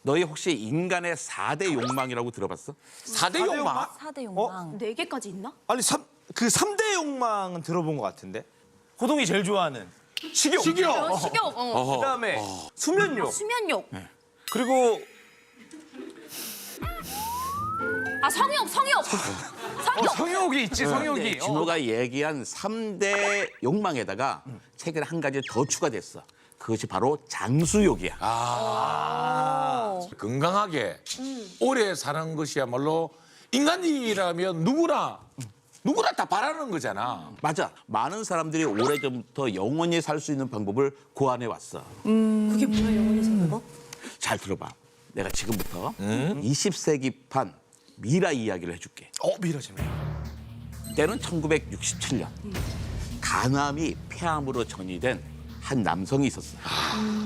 너희 혹시 인간의 4대 욕망이라고 들어봤어? 4대 욕망? 4대 욕망. 네 개까지 있나? 아니 그 3대 욕망은 들어본 것 같은데. 호동이 제일 좋아하는 식욕. 식욕. 식욕. 그다음에 수면욕. 수면욕. 그리고 성욕. 성욕. 성욕이 있지, 성욕이. 근데 진호가 얘기한 3대 욕망에다가 최근에 한 가지 더 추가됐어. 그것이 바로 장수욕이야. 건강하게 오래 사는 것이야말로 인간이라면 누구나 다 바라는 거잖아. 맞아. 많은 사람들이 오래전부터 영원히 살 수 있는 방법을 고안해 왔어. 그게 뭐야, 영원히 사는 거? 잘 들어봐. 내가 지금부터 20세기판 미라 이야기를 해줄게. 미라지네. 때는 1967년. 간암이 폐암으로 전이된 한 남성이 있었어.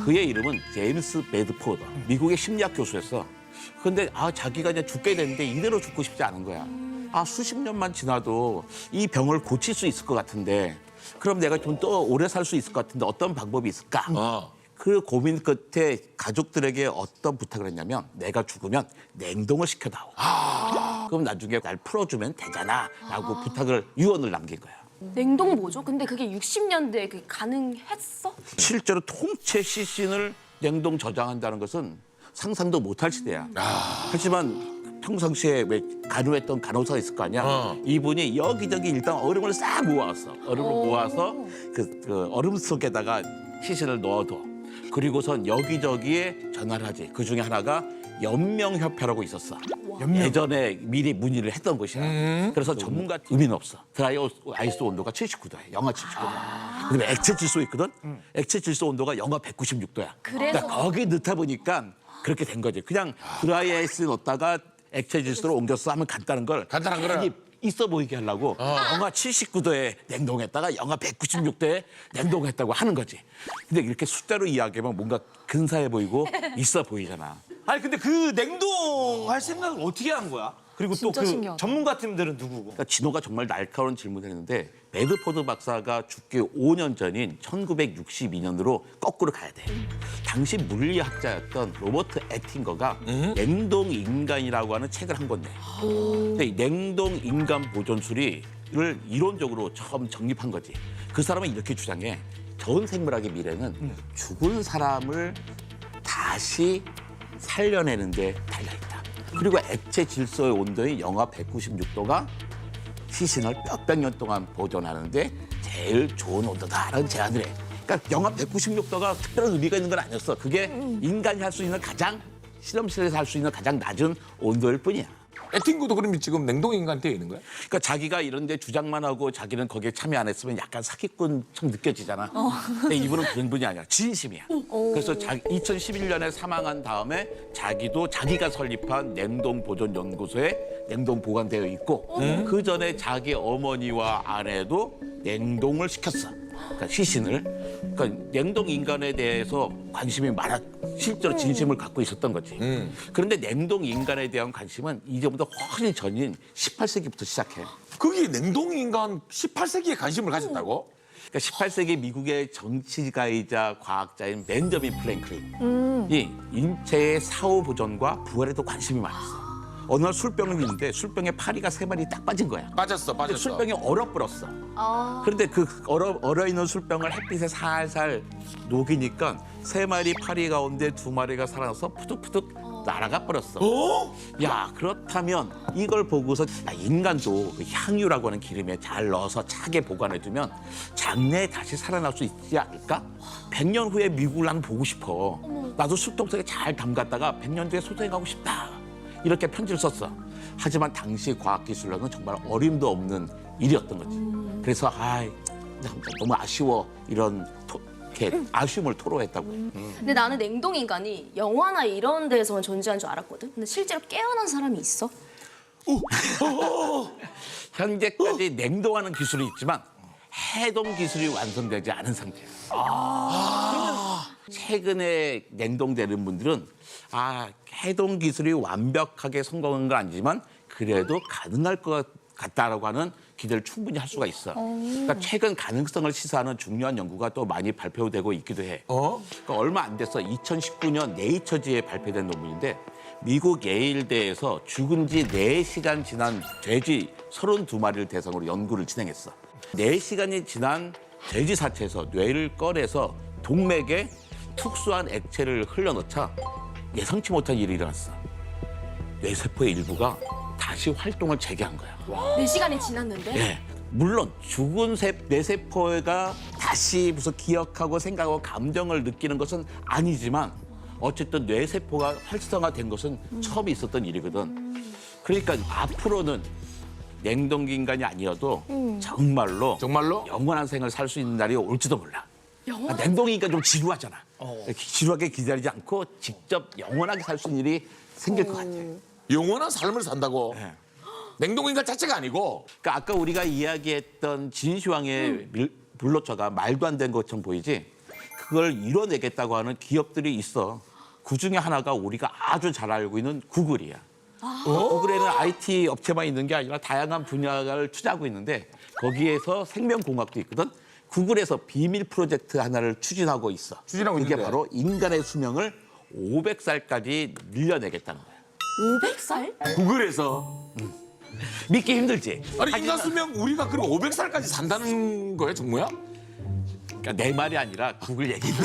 그의 이름은 제임스 베드포드. 미국의 심리학 교수였어. 근데 자기가 이제 죽게 됐는데 이대로 죽고 싶지 않은 거야. 수십 년만 지나도 이 병을 고칠 수 있을 것 같은데 그럼 내가 좀 더 오래 살 수 있을 것 같은데 어떤 방법이 있을까? 그 고민 끝에 가족들에게 어떤 부탁을 했냐면 내가 죽으면 냉동을 시켜다오. 그럼 나중에 날 풀어주면 되잖아 라고 부탁을 유언을 남긴 거야. 냉동 뭐죠? 근데 그게 60년대에 그게 가능했어? 실제로 통째 시신을 냉동 저장한다는 것은 상상도 못할 시대야. 하지만 평상시에 왜 간호했던 간호사가 있을 거 아니야? 이분이 여기저기 일단 얼음을 싹 모았어. 얼음을 모아서 그 얼음 속에다가 시신을 넣어둬. 그리고선 여기저기에 전화를 하지. 그 중에 하나가 연명협회라고 있었어. 예전에 미리 문의를 했던 곳이야. 그래서 전문가 의미는 없어. 드라이 아이스 온도가 79도야. 영하 79도야. 그다음에 액체 질소 있거든? 액체 질소 온도가 영하 196도야. 그러니까 거기 넣다 보니까 그렇게 된 거지. 그냥 드라이 아이스 넣었다가 액체 질소로 옮겼어 하면 간단한 걸 간단한 거를? 괜히 있어 보이게 하려고 영하 79도에 냉동했다가 영하 196도에 냉동했다고 하는 거지. 근데 이렇게 숫자로 이야기하면 뭔가 근사해 보이고 있어 보이잖아. 아니 근데 그 냉동할 생각을 어떻게 한 거야? 그리고 또 진짜 그 신기하다. 전문가팀들은 누구고? 그러니까 진호가 정말 날카로운 질문을 했는데 베드포드 박사가 죽기 5년 전인 1962년으로 거꾸로 가야 돼. 당시 물리학자였던 로버트 애팅거가 냉동 인간이라고 하는 책을 한 건데 근데 이 냉동 인간 보존술을 이론적으로 처음 정립한 거지. 그 사람은 이렇게 주장해. 전 생물학의 미래는 죽은 사람을 다시 살려내는 데 달려있다. 그리고 액체 질소의 온도인 영하 196도가 시신을 몇백 년 동안 보존하는데 제일 좋은 온도다라는 제안을 해. 그러니까 영하 196도가 특별한 의미가 있는 건 아니었어. 그게 인간이 할 수 있는 실험실에서 할 수 있는 가장 낮은 온도일 뿐이야. 애팅구도 그러면 지금 냉동인간 되어 있는 거야? 그러니까 자기가 이런 데 주장만 하고 자기는 거기에 참여 안 했으면 약간 사기꾼처럼 느껴지잖아. 근데 이분은 그런 분이 아니야. 진심이야. 그래서 2011년에 사망한 다음에 자기도 자기가 설립한 냉동보존연구소에 냉동 보관되어 있고 그 전에 자기 어머니와 아내도 냉동을 시켰어. 그러니까 시신을. 그러니까 냉동 인간에 대해서 관심이 실제로 진심을 갖고 있었던 거지. 그런데 냉동 인간에 대한 관심은 이제부터 훨씬 전인 18세기부터 시작해. 거기 냉동인간 18세기에 관심을 가졌다고? 그러니까 18세기 미국의 정치가이자 과학자인 벤저민 플랭클린이 인체의 사후 보존과 부활에도 관심이 많았어. 어느 날 술병을 있는데 술병에 파리가 3마리 딱 빠진 거야. 빠졌어. 근데 술병이 얼어버렸어. 그런데 그 얼어있는 술병을 햇빛에 살살 녹이니까 3마리 파리 가운데 2마리가 살아나서 푸득푸득 날아가 버렸어. 야, 그렇다면 이걸 보고서 인간도 그 향유라고 하는 기름에 잘 넣어서 차게 보관해두면 장래에 다시 살아날 수 있지 않을까? 100년 후에 미국을 난 보고 싶어. 나도 술통 속에 잘 담갔다가 100년 뒤에 소생하고 싶다. 이렇게 편지를 썼어. 하지만 당시 과학기술로는 정말 어림도 없는 일이었던 거지. 그래서 너무 아쉬워 이런 이렇게 아쉬움을 토로했다고. 근데 나는 냉동 인간이 영화나 이런 데에서만 존재한 줄 알았거든. 근데 실제로 깨어난 사람이 있어? 현재까지 냉동하는 기술이 있지만 해동 기술이 완성되지 않은 상태야. 최근에 냉동되는 분들은 해동 기술이 완벽하게 성공한 건 아니지만 그래도 가능할 것 같다라고 하는 기대를 충분히 할 수가 있어. 그러니까 최근 가능성을 시사하는 중요한 연구가 또 많이 발표되고 있기도 해. 그러니까 얼마 안 돼서 2019년 네이처지에 발표된 논문인데 미국 예일대에서 죽은 지 4시간 지난 돼지 32마리를 대상으로 연구를 진행했어. 4시간이 지난 돼지 사체에서 뇌를 꺼내서 동맥에 특수한 액체를 흘려넣자 예상치 못한 일이 일어났어. 뇌세포의 일부가 다시 활동을 재개한 거야. 4시간이 지났는데? 예. 물론 죽은 뇌세포가 다시 무슨 기억하고 생각하고 감정을 느끼는 것은 아니지만 어쨌든 뇌세포가 활성화된 것은 처음 있었던 일이거든. 그러니까 앞으로는 냉동기 인간이 아니어도 정말로 영원한 생을 살 수 있는 날이 올지도 몰라. 냉동기 인간 좀 지루하잖아. 지루하게 기다리지 않고 직접 영원하게 살 수 있는 일이 생길 것 같아. 영원한 삶을 산다고. 네. 냉동인간 자체가 아니고. 그러니까 아까 우리가 이야기했던 진시황의 블로처가 말도 안 되는 것처럼 보이지 그걸 이뤄내겠다고 하는 기업들이 있어. 그중에 하나가 우리가 아주 잘 알고 있는 구글이야. 구글에는 IT 업체만 있는 게 아니라 다양한 분야를 투자하고 있는데 거기에서 생명공학도 있거든. 구글에서 비밀 프로젝트 하나를 추진하고 있어. 추진하고 그게 있는데. 바로 인간의 수명을 500살까지 늘려내겠다는 거야. 500살? 구글에서. 믿기 힘들지? 아니 인간 수명 우리가 그럼 500살까지 산다는 거예요, 정모야? 그러니까 내 말이 아니라 구글 얘기인데.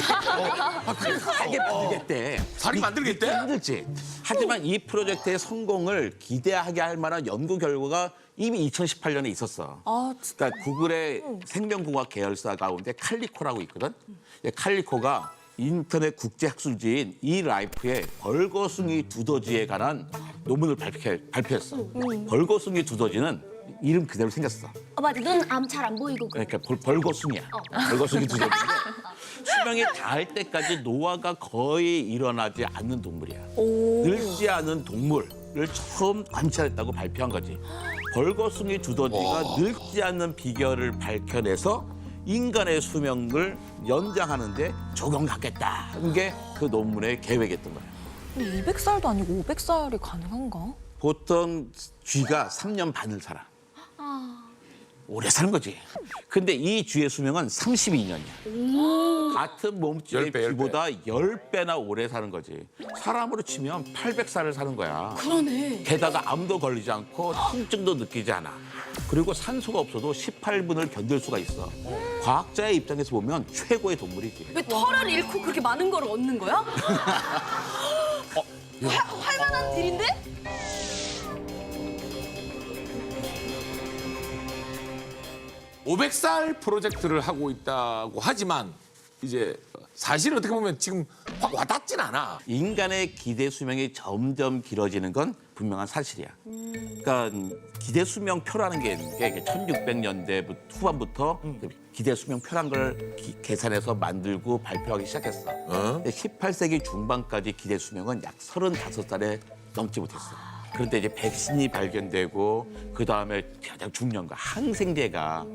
살게 만들겠대. 살이 만들겠대? 힘들지. 하지만 이 프로젝트의 성공을 기대하게 할 만한 연구 결과가 이미 2018년에 있었어. 그러니까 구글의 생명공학 계열사 가운데 칼리코라고 있거든. 칼리코가 인터넷 국제학술지인 이라이프의 벌거숭이 두더지에 관한 논문을 발표했어. 벌거숭이 두더지는 이름 그대로 생겼어. 맞아. 눈 잘 안 보이고. 그러니까 벌거숭이야. 벌거숭이 두더지인데 수명이 닿을 때까지 노화가 거의 일어나지 않는 동물이야. 늙지 않은 동물을 처음 관찰했다고 발표한 거지. 벌거숭이 두더지가 늙지 않는 비결을 밝혀내서 인간의 수명을 연장하는데 적용하겠다는 게 그 논문의 계획이었던 거야. 200살도 아니고 500살이 가능한가? 보통 쥐가 3년 반을 살아. 오래 사는 거지. 근데 이 쥐의 수명은 32년이야. 같은 몸집의 10배. 쥐보다 10배나 오래 사는 거지. 사람으로 치면 800살을 사는 거야. 그러네. 게다가 암도 걸리지 않고 통증도 느끼지 않아. 그리고 산소가 없어도 18분을 견딜 수가 있어. 과학자의 입장에서 보면 최고의 동물이지. 왜 털을 잃고 그렇게 많은 걸 얻는 거야? 활만한 딜인데? 오 500살 프로젝트를 하고 있다고 하지만 이제 사실 어떻게 보면 지금 확 와닿진 않아. 인간의 기대 수명이 점점 길어지는 건 분명한 사실이야. 그러니까 기대 수명표라는 게 있는 게 1600년대 후반부터 기대 수명표란 걸 계산해서 만들고 발표하기 시작했어. 근데 18세기 중반까지 기대 수명은 약 35살에 넘지 못했어. 그런데 이제 백신이 발견되고 그 다음에 가장 중요한 거 항생제가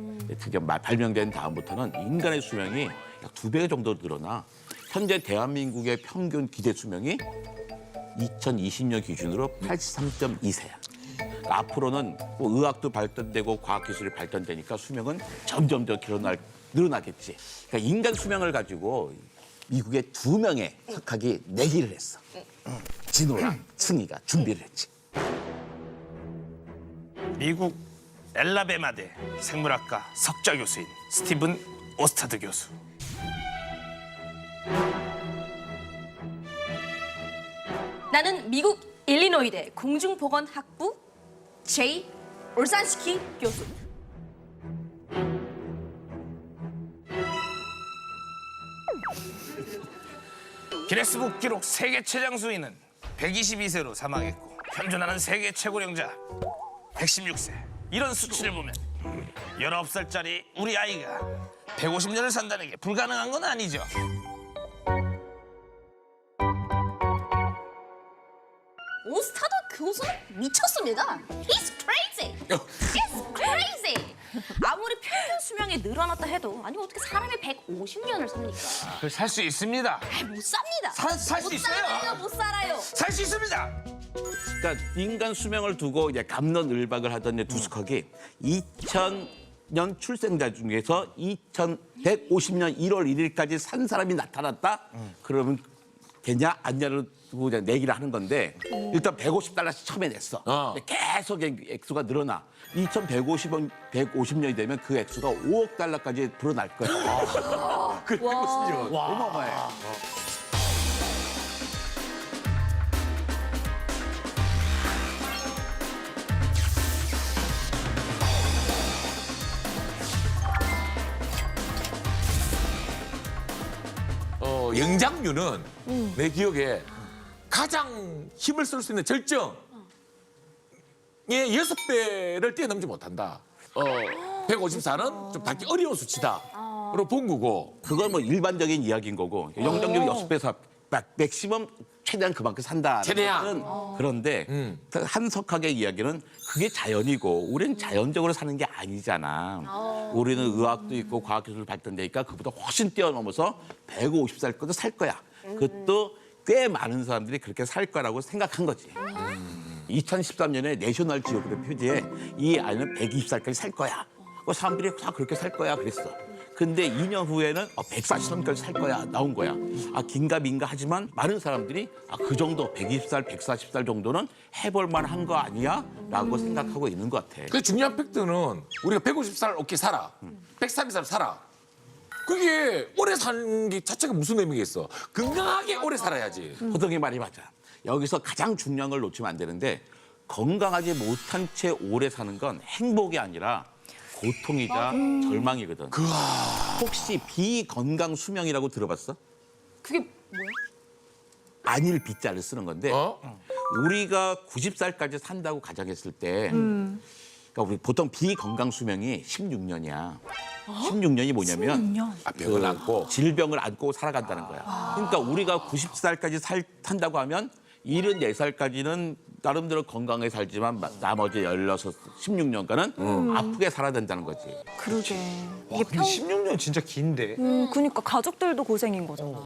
드디어 발명된 다음부터는 인간의 수명이 약 2배 정도 늘어나 현재 대한민국의 평균 기대 수명이 2020년 기준으로 83.2세야. 그러니까 앞으로는 뭐 의학도 발전되고 과학기술이 발전되니까 수명은 점점 더 늘어나겠지. 그러니까 인간 수명을 가지고 미국의 2명의 석학이 내기를 했어. 진호랑 승희가 준비를 했지. 미국 엘라베마대 생물학과 석좌 교수인 스티븐 오스타드 교수. 나는 미국 일리노이대 공중보건학부 제이 올산스키 교수. 기네스북 기록 세계 최장 수위는 122세로 사망했고 현존하는 세계 최고령자 116세. 이런 수치를 보면 19살짜리 우리 아이가 150년을 산다는 게 불가능한 건 아니죠. 오스타드 교수는 미쳤습니다. He's crazy. He's crazy. 아무리 평균 수명이 늘어났다 해도 아니 어떻게 사람이 150년을 삽니까? 살 수 있습니다. 못 삽니다. 살수 못 있어요. 살아요. 못 살아요. 살 수 있습니다. 그러니까 인간 수명을 두고 이제 갑론을박을 하던 이제 두스커기 2000년 출생자 중에서 2150년 1월 1일까지 산 사람이 나타났다? 그러면 되냐 아니냐를 두고 이제 내기를 하는 건데 일단 150달러씩 처음에 냈어. 근데 계속 액수가 늘어나. 2150년이 되면 그 액수가 5억 달러까지 불어날 거야. 그 무슨 일? 어마어마해. 영장류는 내 기억에 가장 힘을 쓸 수 있는 절정의 6배를 뛰어넘지 못한다. 154는 좀 받기 어려운 수치다로 본 거고. 그건 뭐 일반적인 이야기인 거고 영장률이 6배에서 맥시멈 최대한 그만큼 산다. 최대한. 그런데 한석학의 이야기는 그게 자연이고 우리는 자연적으로 사는 게 아니잖아. 우리는 의학도 있고 과학기술도 발전되니까 그보다 훨씬 뛰어넘어서 150살 것도 살 거야. 그것도 꽤 많은 사람들이 그렇게 살 거라고 생각한 거지. 2013년에 내셔널 지오그래피 표지에 이 아이는 120살까지 살 거야. 사람들이 다 그렇게 살 거야 그랬어. 근데 2년 후에는 140살까지 살 거야 나온 거야. 긴가민가 하지만 많은 사람들이 그 정도 120살, 140살 정도는 해볼 만한 거 아니야? 라고 생각하고 있는 것 같아. 그 중요한 팩트는 우리가 150살 오케이 살아. 130살 살아. 그게 오래 사는 게 자체가 무슨 의미가 있어? 건강하게 오래 살아야지. 호동이 말이 맞아. 여기서 가장 중요한 걸 놓치면 안 되는데 건강하지 못한 채 오래 사는 건 행복이 아니라 고통이자 절망이거든. 혹시 비건강 수명이라고 들어봤어? 그게 뭐야? 안일 비자를 쓰는 건데 우리가 90살까지 산다고 가정했을 때 그러니까 우리 보통 비건강 수명이 16년이야. 16년이 뭐냐면 16년? 병을 안고. 질병을 안고 살아간다는 거야. 그러니까 우리가 90살까지 산다고 하면 74살까지는 나름대로 건강하게 살지만 나머지 16년간은 아프게 살아야 된다는 거지. 그러게. 와, 근데 16년 진짜 긴데. 그러니까 가족들도 고생인 거잖아.